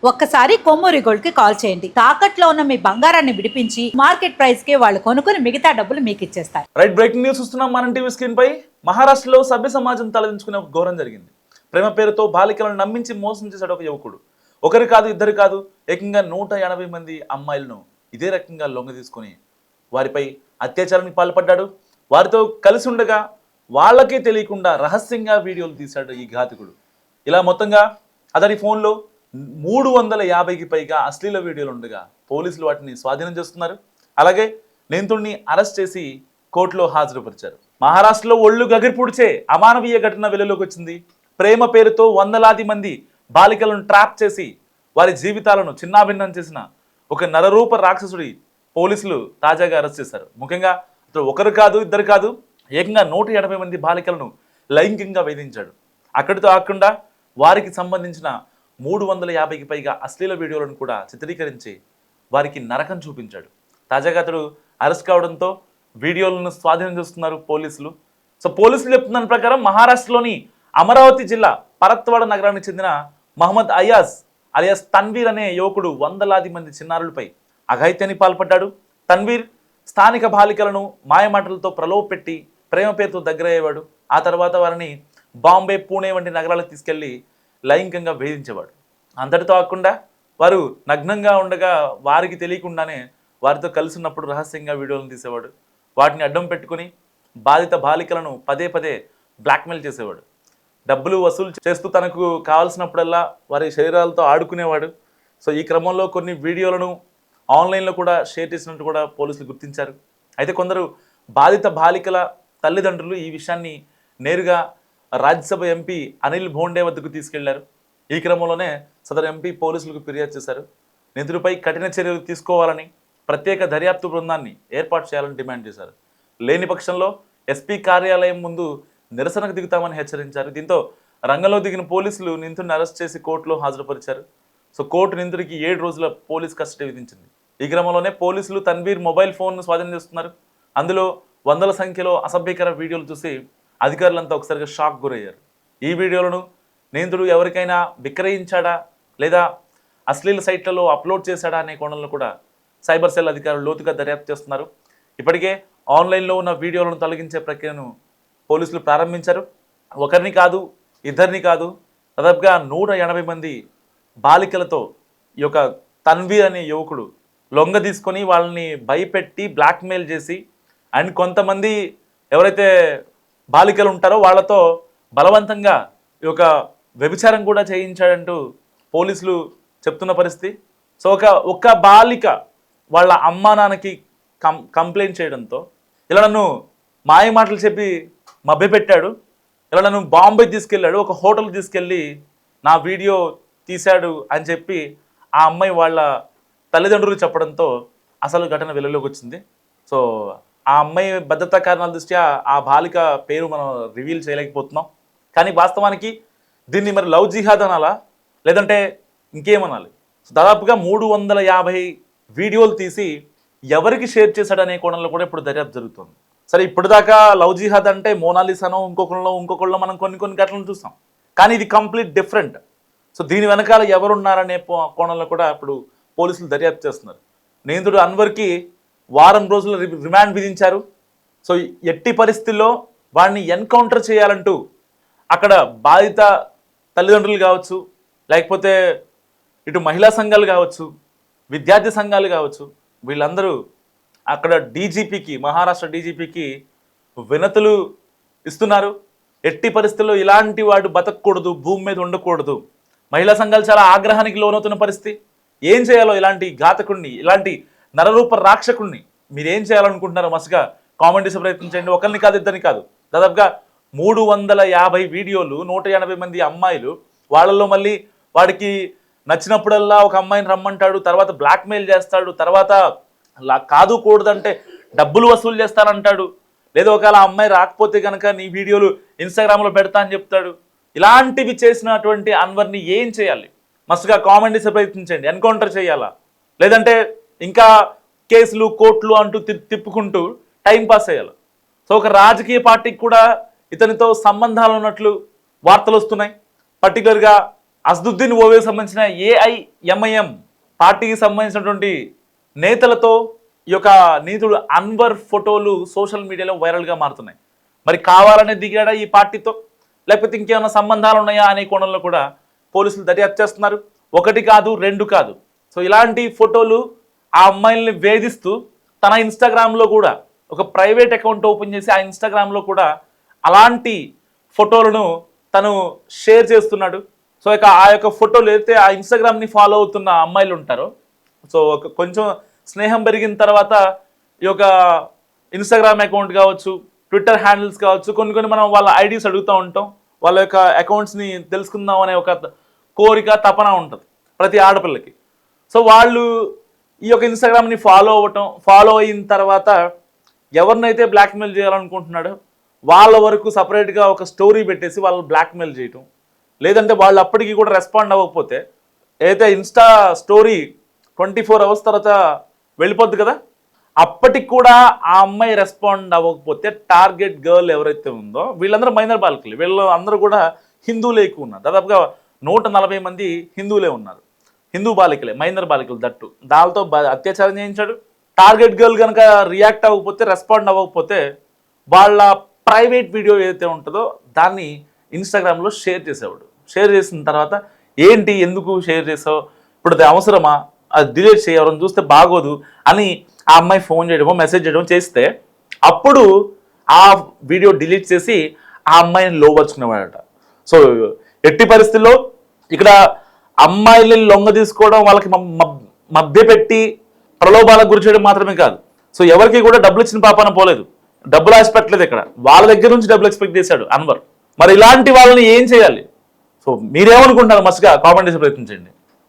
ఒక్కసారి కొమ్మూరి గోల్డ్ కి కాల్ చేయండి. తాకట్లో ఉన్న మీ బంగారాన్ని విడిపించి మార్కెట్ ప్రైస్ కి వాళ్ళు కొనుక్కుని మిగతా డబ్బులు మీకు ఇచ్చేస్తారు. రైట్, బ్రేకింగ్ న్యూస్ చూస్తున్నాం మన టీవీ స్క్రీన్ పై. మహారాష్ట్రలో సభ్య సమాజం తలదించుకునే ఒక ఘోరం జరిగింది. ప్రేమ పేరుతో బాలికలను నమ్మించి మోసం చేశాడు ఒక యువకుడు. ఒకరు కాదు, ఇద్దరు కాదు, ఏకంగా 180 మంది అమ్మాయిలను ఇదే రకంగా లొంగ తీసుకుని వారిపై అత్యాచారానికి పాల్పడ్డాడు. వారితో కలిసి ఉండగా వాళ్ళకే తెలియకుండా రహస్యంగా వీడియోలు తీశాడు ఈ ఘాతకుడు. ఇలా మొత్తంగా అతడి ఫోన్లో 350కి పైగా అశ్లీల వీడియోలు ఉండగా పోలీసులు వాటిని స్వాధీనం చేస్తున్నారు. అలాగే నిందితుడిని అరెస్ట్ చేసి కోర్టులో హాజరుపరిచారు. మహారాష్ట్రలో ఒళ్ళు గగిర్పుడిచే అమానవీయ ఘటన వెలుగులోకి వచ్చింది. ప్రేమ పేరుతో వందలాది మంది బాలికలను ట్రాప్ చేసి వారి జీవితాలను చిన్నాభిన్నం చేసిన ఒక నరరూప రాక్షసుడి పోలీసులు తాజాగా అరెస్ట్ చేశారు. ముఖ్యంగా అతడు ఒకరు కాదు, ఇద్దరు కాదు, ఏకంగా 180 మంది బాలికలను లైంగికంగా వేధించాడు. అక్కడితో ఆకుండా వారికి సంబంధించిన 350కి పైగా అశ్లీల వీడియోలను కూడా చిత్రీకరించి వారికి నరకం చూపించాడు. తాజాగా అతడు అరెస్ట్ కావడంతో వీడియోలను స్వాధీనం చేస్తున్నారు పోలీసులు. సో పోలీసులు చెప్తున్న ప్రకారం మహారాష్ట్రలోని అమరావతి జిల్లా పరత్వాడ నగరానికి చెందిన మహమ్మద్ అయాజ్ అలియాస్ తన్వీర్ అనే యువకుడు వందలాది మంది చిన్నారులపై అఘాయిత్యానికి పాల్పడ్డాడు. తన్వీర్ స్థానిక బాలికలను మాయమాటలతో ప్రలోభపెట్టి ప్రేమ పేరుతో దగ్గరయ్యేవాడు. ఆ తర్వాత వారిని బాంబే, పూణే వంటి నగరాలకు తీసుకెళ్లి లైంగికంగా వేధించేవాడు. అంతటితో కాకుండా వారు నగ్నంగా ఉండగా వారికి తెలియకుండానే వారితో కలిసి ఉన్నప్పుడు రహస్యంగా వీడియోలను తీసేవాడు. వాటిని అడ్డం పెట్టుకుని బాధిత బాలికలను పదే పదే బ్లాక్మెయిల్ చేసేవాడు. డబ్బులు వసూలు చేస్తూ తనకు కావాల్సినప్పుడల్లా వారి శరీరాలతో ఆడుకునేవాడు. సో ఈ క్రమంలో కొన్ని వీడియోలను ఆన్లైన్లో కూడా షేర్ చేసినట్టు కూడా పోలీసులు గుర్తించారు. అయితే కొందరు బాధిత బాలికల తల్లిదండ్రులు ఈ విషయాన్ని నేరుగా రాజ్యసభ ఎంపీ అనిల్ భోండే వద్దకు తీసుకెళ్లారు. ఈ క్రమంలోనే సదరు ఎంపీ పోలీసులకు ఫిర్యాదు చేశారు. నిందితుడిపై కఠిన చర్యలు తీసుకోవాలని, ప్రత్యేక దర్యాప్తు బృందాన్ని ఏర్పాటు చేయాలని డిమాండ్ చేశారు. లేని పక్షంలో ఎస్పీ కార్యాలయం ముందు నిరసనకు దిగుతామని హెచ్చరించారు. దీంతో రంగంలో దిగిన పోలీసులు నిందితుడిని అరెస్ట్ చేసి కోర్టులో హాజరుపరిచారు. సో కోర్టు నిందితుడికి 7 రోజుల పోలీస్ కస్టడీ విధించింది. ఈ క్రమంలోనే పోలీసులు తన్వీర్ మొబైల్ ఫోన్ను స్వాధీనం చేస్తున్నారు. అందులో వందల సంఖ్యలో అసభ్యకర వీడియోలు చూసి అధికారులంతా ఒకసారిగా షాక్ గురయ్యారు. ఈ వీడియోలను నిందితుడు ఎవరికైనా విక్రయించాడా లేదా అశ్లీల సైట్లలో అప్లోడ్ చేశాడా అనే కోణంలో కూడా సైబర్ సెల్ అధికారులు లోతుగా దర్యాప్తు చేస్తున్నారు. ఇప్పటికే ఆన్లైన్లో ఉన్న వీడియోలను తొలగించే ప్రక్రియను పోలీసులు ప్రారంభించారు. ఒకరిని కాదు, ఇద్దరిని కాదు, దాదాపుగా 180 మంది బాలికలతో ఈ యొక్క తన్వీర్ అనే యువకుడు లొంగ తీసుకొని వాళ్ళని భయపెట్టి బ్లాక్మెయిల్ చేసి అండ్ కొంతమంది ఎవరైతే బాలికలు ఉంటారో వాళ్ళతో బలవంతంగా ఈ యొక్క వ్యభిచారం కూడా చేయించాడంటూ పోలీసులు చెప్తున్న పరిస్థితి. సో ఒక బాలిక వాళ్ళ అమ్మా నాన్నకి కంప్లైంట్ చేయడంతో ఇలా నన్ను మాయ మాటలు చెప్పి మభ్యపెట్టాడు, ఇలా నన్ను బాంబే తీసుకెళ్ళాడు, ఒక హోటల్ తీసుకెళ్ళి నా వీడియో తీశాడు అని చెప్పి ఆ అమ్మాయి వాళ్ళ తల్లిదండ్రులు చెప్పడంతో అసలు ఘటన వెలుగులోకి వచ్చింది. సో ఆ అమ్మాయి భద్రతా కారణాల దృష్ట్యా ఆ బాలిక పేరు మనం రివీల్ చేయలేకపోతున్నాం. కానీ వాస్తవానికి దీన్ని మరి లవ్ జిహాద్ అనాలా లేదంటే ఇంకేమనాలి? దాదాపుగా 350 వీడియోలు తీసి ఎవరికి షేర్ చేశాడనే కోణంలో కూడా ఇప్పుడు దర్యాప్తు జరుగుతుంది. సరే, ఇప్పుడు దాకా లవ్ జిహాద్ అంటే మోనాలిసానో ఇంకొకళ్ళలో మనం కొన్ని ఘటనలు చూస్తాం. కానీ ఇది కంప్లీట్ డిఫరెంట్. సో దీని వెనకాల ఎవరున్నారనే కోణంలో కూడా ఇప్పుడు పోలీసులు దర్యాప్తు చేస్తున్నారు. నిందితుడు అన్వర్కి వారం రోజుల రిమాండ్ విధించారు. సో ఎట్టి పరిస్థితుల్లో వాడిని ఎన్కౌంటర్ చేయాలంటూ అక్కడ బాధిత తల్లిదండ్రులు కావచ్చు, లేకపోతే ఇటు మహిళా సంఘాలు కావచ్చు, విద్యార్థి సంఘాలు కావచ్చు, వీళ్ళందరూ అక్కడ డీజీపీకి, మహారాష్ట్ర డీజీపీకి వినతులు ఇస్తున్నారు. ఎట్టి పరిస్థితుల్లో ఇలాంటి వాడు బతకూడదు, భూమి మీద ఉండకూడదు. మహిళా సంఘాలు చాలా ఆగ్రహానికి లోనవుతున్న పరిస్థితి. ఏం చేయాలో ఇలాంటి ఘాతకుడిని, ఇలాంటి నరరూప రాక్షకుడిని మీరేం చేయాలనుకుంటున్నారో మస్తుగా కామెంట్ చేసే ప్రయత్నం చేయండి. ఒకరిని కాదు, ఇద్దరిని కాదు, దాదాపుగా 350 వీడియోలు, 180 మంది అమ్మాయిలు, వాళ్ళల్లో మళ్ళీ వాడికి నచ్చినప్పుడల్లా ఒక అమ్మాయిని రమ్మంటాడు, తర్వాత బ్లాక్మెయిల్ చేస్తాడు, తర్వాత కాదు కూడదంటే డబ్బులు వసూలు చేస్తానంటాడు, లేదా ఒకవేళ ఆ అమ్మాయి రాకపోతే కనుక నీ వీడియోలు ఇన్స్టాగ్రామ్లో పెడతా అని చెప్తాడు. ఇలాంటివి చేసినటువంటి అన్వర్ని ఏం చేయాలి? మస్తుగా కామెంట్ చేసే ప్రయత్నించండి. ఎన్కౌంటర్ చేయాలా లేదంటే ఇంకా కేసులు, కోర్టులు అంటూ తిప్పుకుంటూ టైంపాస్ అయ్యాలి? సో ఒక రాజకీయ పార్టీకి కూడా ఇతనితో సంబంధాలు ఉన్నట్లు వార్తలు వస్తున్నాయి. పర్టికులర్గా అసదుద్దీన్ ఓవేకి సంబంధించిన ఏఐఎంఐఎం పార్టీకి సంబంధించినటువంటి నేతలతో ఈ యొక్క నీతుడు అన్వర్ ఫోటోలు సోషల్ మీడియాలో వైరల్గా మారుతున్నాయి. మరి కావాలనే దిగాడా ఈ పార్టీతో, లేకపోతే ఇంకేమైనా సంబంధాలు ఉన్నాయా అనే కోణంలో కూడా పోలీసులు దర్యాప్తు చేస్తున్నారు. 1 కాదు 2 కాదు. సో ఇలాంటి ఫోటోలు ఆ అమ్మాయిల్ని వేధిస్తూ తన ఇన్స్టాగ్రామ్లో కూడా ఒక ప్రైవేట్ అకౌంట్ ఓపెన్ చేసి ఆ ఇన్స్టాగ్రామ్లో కూడా అలాంటి ఫోటోలను తను షేర్ చేస్తున్నాడు. సో ఇక ఆ యొక్క ఫోటోలు అయితే ఆ ఇన్స్టాగ్రామ్ని ఫాలో అవుతున్న అమ్మాయిలు ఉంటారో, సో కొంచెం స్నేహం పెరిగిన తర్వాత ఈ యొక్క ఇన్స్టాగ్రామ్ అకౌంట్ కావచ్చు, ట్విట్టర్ హ్యాండిల్స్ కావచ్చు, కొన్ని మనం వాళ్ళ ఐడీస్ అడుగుతూ ఉంటాం. వాళ్ళ యొక్క అకౌంట్స్ని తెలుసుకుందాం అనే ఒక కోరిక, తపన ఉంటుంది ప్రతి ఆడపిల్లకి. సో వాళ్ళు ఈ యొక్క ఇన్స్టాగ్రామ్ని ఫాలో అయిన తర్వాత ఎవరినైతే బ్లాక్మెయిల్ చేయాలనుకుంటున్నాడో వాళ్ళ వరకు సపరేట్గా ఒక స్టోరీ పెట్టేసి వాళ్ళు బ్లాక్మెయిల్ చేయటం, లేదంటే వాళ్ళు అప్పటికి కూడా రెస్పాండ్ అవ్వకపోతే ఏదైతే ఇన్స్టా స్టోరీ 24 hours తర్వాత వెళ్ళిపోద్ది కదా, అప్పటికి కూడా ఆ అమ్మాయి రెస్పాండ్ అవ్వకపోతే టార్గెట్ గర్ల్ ఎవరైతే ఉందో వీళ్ళందరూ మైనర్ బాలికలు, వీళ్ళు అందరూ కూడా హిందువులే ఎక్కువ ఉన్నారు. దాదాపుగా 140 మంది హిందువులే ఉన్నారు, హిందూ బాలికలే, మైనర్ బాలికలు. దట్టు దానితో అత్యాచారం చేయించాడు. టార్గెట్ గర్ల్ కనుక రియాక్ట్ అవ్వకపోతే, రెస్పాండ్ అవ్వకపోతే వాళ్ళ ప్రైవేట్ వీడియో ఏదైతే ఉంటుందో దాన్ని ఇన్స్టాగ్రామ్లో షేర్ చేసేవాడు. షేర్ చేసిన తర్వాత ఏంటి, ఎందుకు షేర్ చేసావు, ఇప్పుడు అది అవసరమా, అది డిలీట్ చేయవరం చూస్తే బాగోదు అని ఆ అమ్మాయి ఫోన్ చేయడమో మెసేజ్ చేయడమో చేస్తే అప్పుడు ఆ వీడియో డిలీట్ చేసి ఆ అమ్మాయిని లోపరుచుకునేవాడట. సో ఎట్టి పరిస్థితుల్లో ఇక్కడ అమ్మాయిని లొంగ తీసుకోవడం, వాళ్ళకి మభ్యపెట్టి ప్రలోభాలకు గురి చేయడం మాత్రమే కాదు, సో ఎవరికి కూడా డబ్బులు ఇచ్చిన పాపాన పోలేదు, డబ్బులు ఆశ పెట్టలేదు. ఇక్కడ వాళ్ళ దగ్గర నుంచి డబ్బులు ఎక్స్పెక్ట్ చేశాడు అన్వర్. మరి ఇలాంటి వాళ్ళని ఏం చేయాలి? సో మీరేమనుకుంటారు? మస్తుగా కామెంట్ చేసే ప్రయత్నించండి.